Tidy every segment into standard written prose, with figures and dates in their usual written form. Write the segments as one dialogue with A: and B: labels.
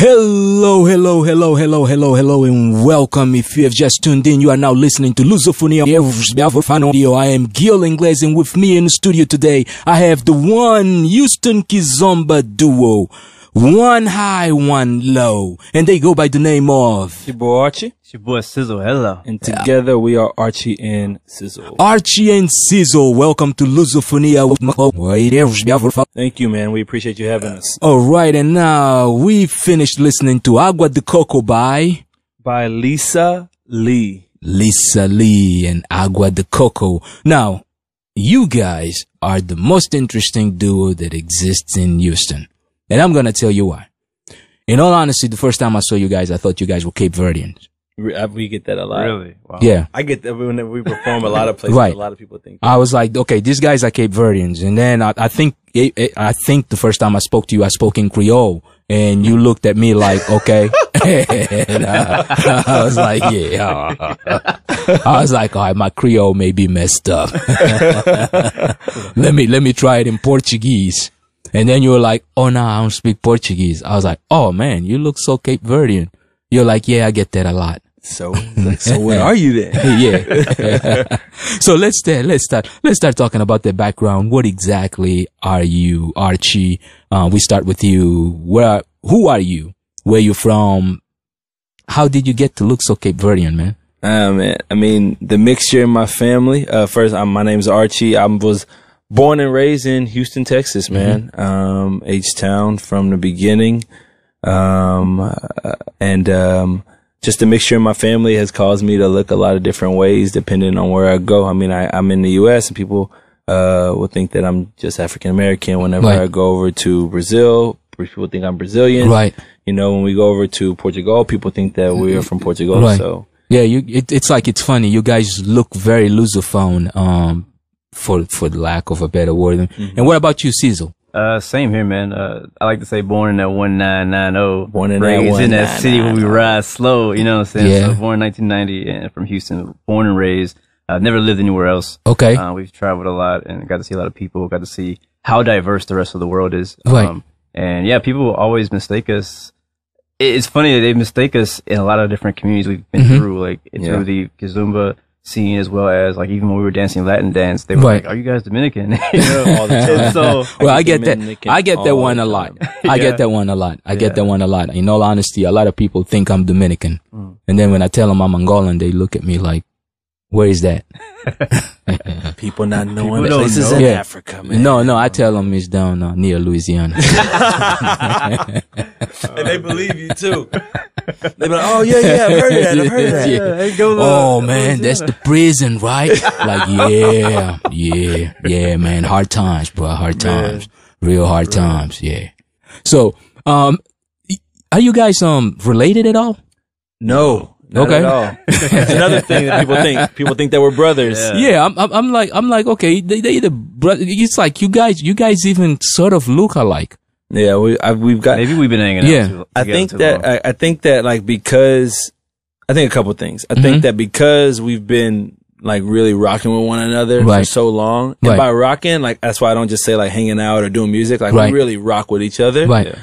A: Hello, and welcome. If you have just tuned in, you are now listening to Lusophone Radio. I am Gil Ingles, and with me in the studio today, I have the one Houston Kizomba Duo. One high, one low. And they go by the name of...
B: It's your boy Archie.
C: It's your boy Sizzle. Hello.
B: And together we are Archie and Sizzle.
A: Archie and Sizzle. Welcome to Lusophonea.
B: Thank you, man. We appreciate you having us.
A: Alright, and now we finished listening to Agua de Coco by
B: Lisa Lee.
A: Lisa Lee and Agua de Coco. Now, you guys are the most interesting duo that exists in Houston. And I'm going to tell you why. In all honesty, the first time I saw you guys, I thought you guys were Cape Verdeans.
B: We get that a lot.
C: Really?
A: Wow. Yeah.
B: I get that when we perform a lot of places.
A: Right.
B: A lot of people think that.
A: I was like, okay, these guys are Cape Verdeans. And then I think the first time I spoke to you, I spoke in Creole. And you looked at me like, okay. And, I was like, yeah. I was like, all right, my Creole may be messed up. Let me try it in Portuguese. And then you were like, oh, no, I don't speak Portuguese. I was like, oh, man, you look so Cape Verdean. You're like, yeah, I get that a lot.
B: So where are you then?
A: Yeah. So let's start talking about the background. What exactly are you, Archie? We start with you. Who are you? Where you from? How did you get to look so Cape Verdean, man?
B: Man, I mean, the mixture in my family. First, my name's Archie. I was born and raised in Houston, Texas, man. H-Town from the beginning. Just the mixture in my family has caused me to look a lot of different ways depending on where I go. I mean, I'm in the U.S. and people, will think that I'm just African American. Whenever I go over to Brazil, people think I'm Brazilian. Right. You know, when we go over to Portugal, people think that we're from Portugal. Right. So.
A: Yeah, it's like, it's funny. You guys look very Lusophone, for the lack of a better word. And what about you, Sizzle?
C: Same here, man. I like to say born in that 1990.
B: Born in
C: raised
B: that
C: in that city where we ride slow, you know what I'm saying?
A: Yeah.
C: So born in 1990 and from Houston, born and raised. I've never lived anywhere else.
A: Okay.
C: We've traveled a lot and got to see a lot of people, got to see how diverse the rest of the world is.
A: Right.
C: And yeah, people always mistake us. It's funny that they mistake us in a lot of different communities we've been through, like through the Kizomba scene, as well as like even when we were dancing Latin dance, they were like, "Are you guys Dominican?" You know, all the time. So,
A: well, I get that. I get that one a lot. I get that one a lot. I get that one a lot. In all honesty, a lot of people think I'm Dominican, and then when I tell them I'm Angolan, they look at me like, "Where is that?"
B: People not knowing places in Africa, man.
A: No, I tell them it's down near Louisiana.
B: And they believe you too. They be like, "Oh yeah, I've heard that.
A: Oh man, that's the prison, right?" Like, yeah, man. Hard times, bro. Hard times. Real hard times. Yeah. So, are you guys related at all?
B: No. Not at all. That's another thing that people think. People think that we're brothers.
A: Yeah, I'm like, okay, they the brother. It's like you guys even sort of look alike.
B: Yeah, we've got.
C: Maybe we've been hanging out.
A: Yeah,
B: I think that like because I think a couple things. I think that because we've been like really rocking with one another for so long, and by rocking, like that's why I don't just say like hanging out or doing music. Like we really rock with each other.
A: Right.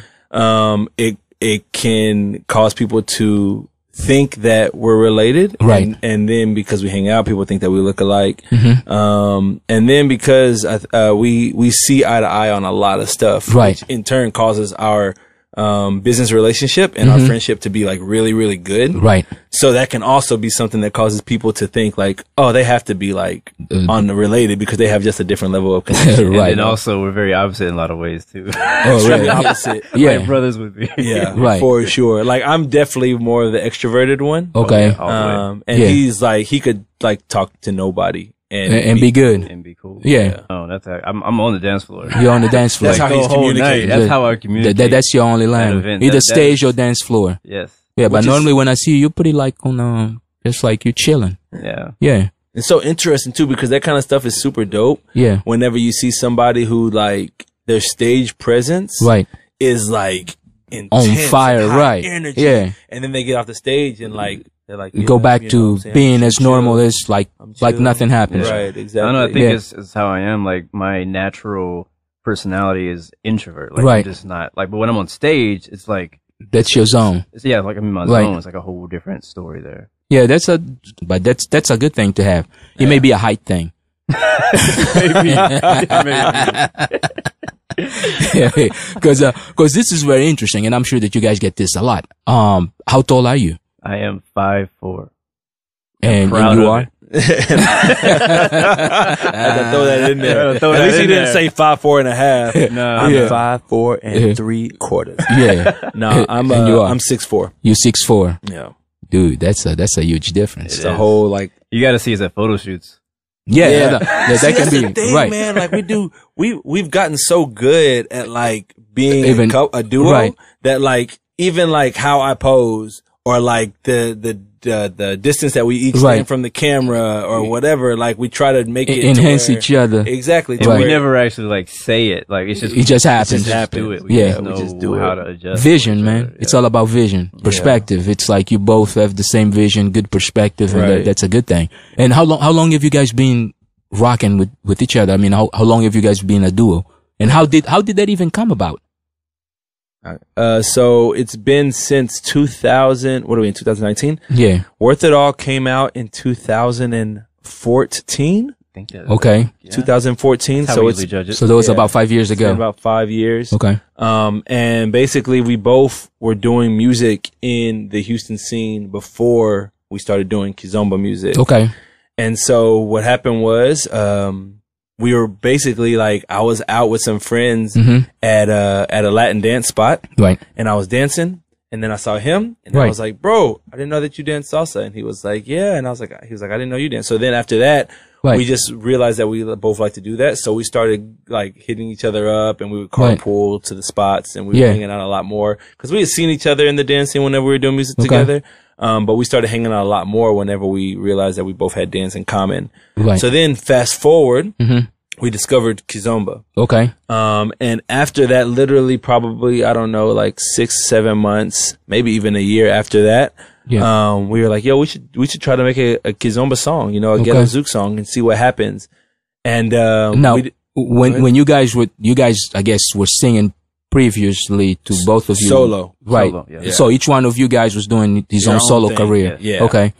B: It can cause people to think that we're related,
A: right?
B: And then because we hang out, people think that we look alike. And then because we see eye to eye on a lot of stuff,
A: right?
B: Which in turn causes our business relationship and our friendship to be like really, really good,
A: right?
B: So that can also be something that causes people to think like, oh, they have to be like unrelated because they have just a different level of connection,
A: right?
C: And also, we're very opposite in a lot of ways too.
B: Oh, really? Opposite,
A: yeah.
C: Like brothers would be,
B: right, for sure. Like I'm definitely more of the extroverted one,
A: okay.
B: And he's like he could like talk to nobody.
A: And be good.
C: And be cool.
A: Yeah.
C: Oh, that's how, I'm on the dance floor.
A: You're on the dance floor.
B: That's how he's communicating.
C: That's how I communicate.
A: That's your only line. Either stage or dance floor.
C: Yes.
A: Yeah, but normally when I see you, you're pretty like on just like you're chilling.
C: Yeah.
A: Yeah.
B: It's so interesting too because that kind of stuff is super dope.
A: Yeah.
B: Whenever you see somebody who like their stage presence is like intense,
A: on fire, right?
B: Energy.
A: Yeah.
B: And then they get off the stage and like they're like
A: go back to being as normal as like nothing happens.
B: Right, exactly.
C: I know. I think it's how I am. Like my natural personality is introvert. Like I'm just not like. But when I'm on stage, it's like
A: That's your zone.
C: Yeah, like my zone is like a whole different story there.
A: Yeah, that's a good thing to have. It may be a height thing.
C: Maybe.
A: Because this is very interesting, and I'm sure that you guys get this a lot. How tall are you?
C: I am 5'4".
A: And you are?
B: I had to throw that in there. At least he didn't say 5'4.5". No, I'm 5'4 and 3/4.
A: Yeah.
B: No, I'm 6'4".
A: You're 6'4".
B: Yeah.
A: Dude, that's a huge difference.
B: It's a whole like
C: you got to see us at photo shoots.
A: Yeah. That can be
B: thing,
A: right,
B: man. Like we've gotten so good at like being a duo that like even like how I pose or like the distance that we each stand from the camera or whatever, like we try to make it
A: enhance each other.
B: Exactly.
C: And we never actually like say it. Like it
A: just happens.
C: Just do it. We just know how to adjust.
A: Vision, man. Yeah. It's all about vision, perspective. It's like you both have the same vision, good perspective, and that's a good thing. And how long have you guys been rocking with each other? I mean, how long have you guys been a duo? And how did that even come about?
B: So it's been since 2000. What are we in 2019?
A: Yeah.
B: Worth It All came out in 2014.
C: I think that.
A: Okay.
B: Yeah. 2014. So
A: that was about 5 years ago.
B: About 5 years.
A: Okay.
B: And basically we both were doing music in the Houston scene before we started doing Kizomba music.
A: Okay.
B: And so what happened was, we were basically like, I was out with some friends at a Latin dance spot.
A: Right.
B: And I was dancing and then I saw him and I was like, bro, I didn't know that you danced salsa. And he was like, yeah. And he was like, I didn't know you danced. So then after that, we just realized that we both like to do that. So we started like hitting each other up and we would carpool to the spots and we were hanging out a lot more because we had seen each other in the dance scene whenever we were doing music together. But we started hanging out a lot more whenever we realized that we both had dance in common. Right. So then fast forward, we discovered Kizomba.
A: Okay.
B: And after that, literally probably, I don't know, like 6-7 months, maybe even a year after that, we were like, yo, we should try to make a Kizomba song, a Ghetto Zouk song and see what happens. And,
A: now, when you guys, I guess, were singing previously to both of you.
B: Solo.
A: Right.
C: Solo, yeah.
A: So each one of you guys was doing his own solo career.
B: Yeah.
A: Okay.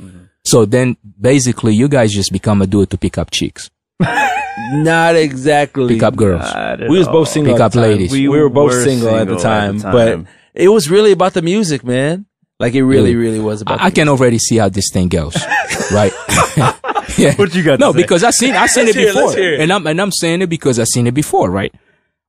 A: So then basically you guys just become a duo to pick up chicks.
B: Not exactly.
A: Pick up girls.
B: We was both single.
A: Pick up ladies.
B: We were both single at the time, but it was really about the music, man. Like it really was about
A: I can already see how this thing goes. Right. Yeah.
C: What you got
A: No,
C: to say?
A: because I seen it before. And I'm saying it because I seen it before, right?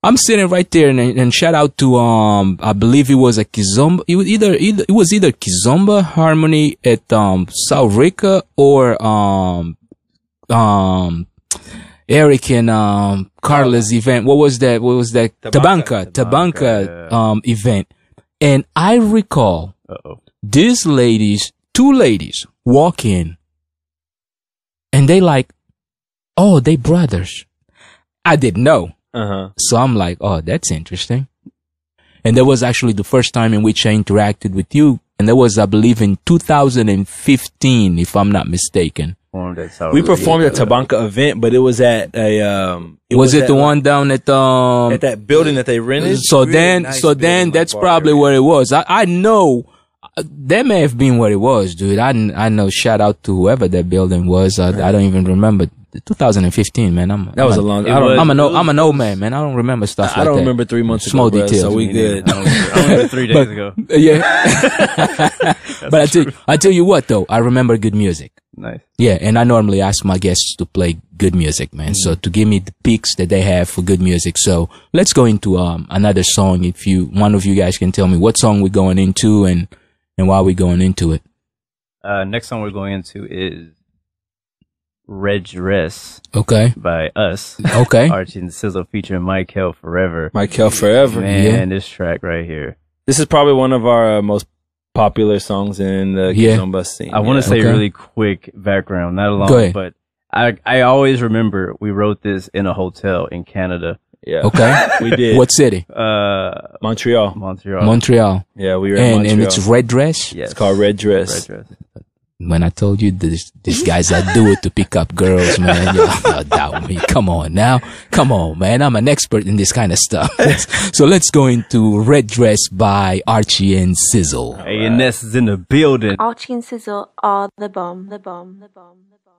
A: I'm sitting right there and shout out to, I believe it was a Kizomba. It was either Kizomba Harmony at, South Rica or, Eric and, Carla's event. What was that? Tabanka event. And I recall these two ladies walk in and they like, oh, they brothers. I didn't know. So I'm like, oh, that's interesting. And that was actually the first time in which I interacted with you. And that was, I believe, in 2015, if I'm not mistaken.
B: We performed at Tabanka event, but it was at a,
A: was it the one down at
B: that building that they rented?
A: So then that's probably where it was. I know that may have been where it was, dude. I know, shout out to whoever that building was. I don't even remember. 2015, man. I'm an old man. I don't remember stuff like that.
B: I don't remember 3 months
A: Small
B: ago,
A: details.
B: so we good.
C: I remember 3 days ago.
A: Yeah. But I tell you what, though, I remember good music.
C: Nice.
A: Yeah, and I normally ask my guests to play good music, man. So to give me the picks that they have for good music. So let's go into another song. If one of you guys can tell me what song we're going into and why we're going into it.
C: Next song we're going into is Red Dress.
A: Okay.
C: By us.
A: Okay.
C: Archie and Sizzle featuring Michael Forever.
B: Michael Forever.
C: Man, this track right here.
B: This is probably one of our most popular songs in the Kizomba scene.
C: I want to say really quick background, not long,
A: Go ahead.
C: but I always remember we wrote this in a hotel in Canada.
B: Yeah.
A: Okay.
B: We did.
A: What city?
B: Montreal.
A: Montreal.
B: Yeah, we were in Montreal.
A: And it's Red Dress?
C: Yes.
B: It's called Red Dress.
C: Red Dress.
A: when I told you these guys that do it to pick up girls, man, y'all doubt me. Come on now. Come on, man. I'm an expert in this kind of stuff. So let's go into Red Dress by Archie and Sizzle.
C: Hey, and this is in the building.
D: Archie and Sizzle are the bomb, the bomb, the bomb, the bomb.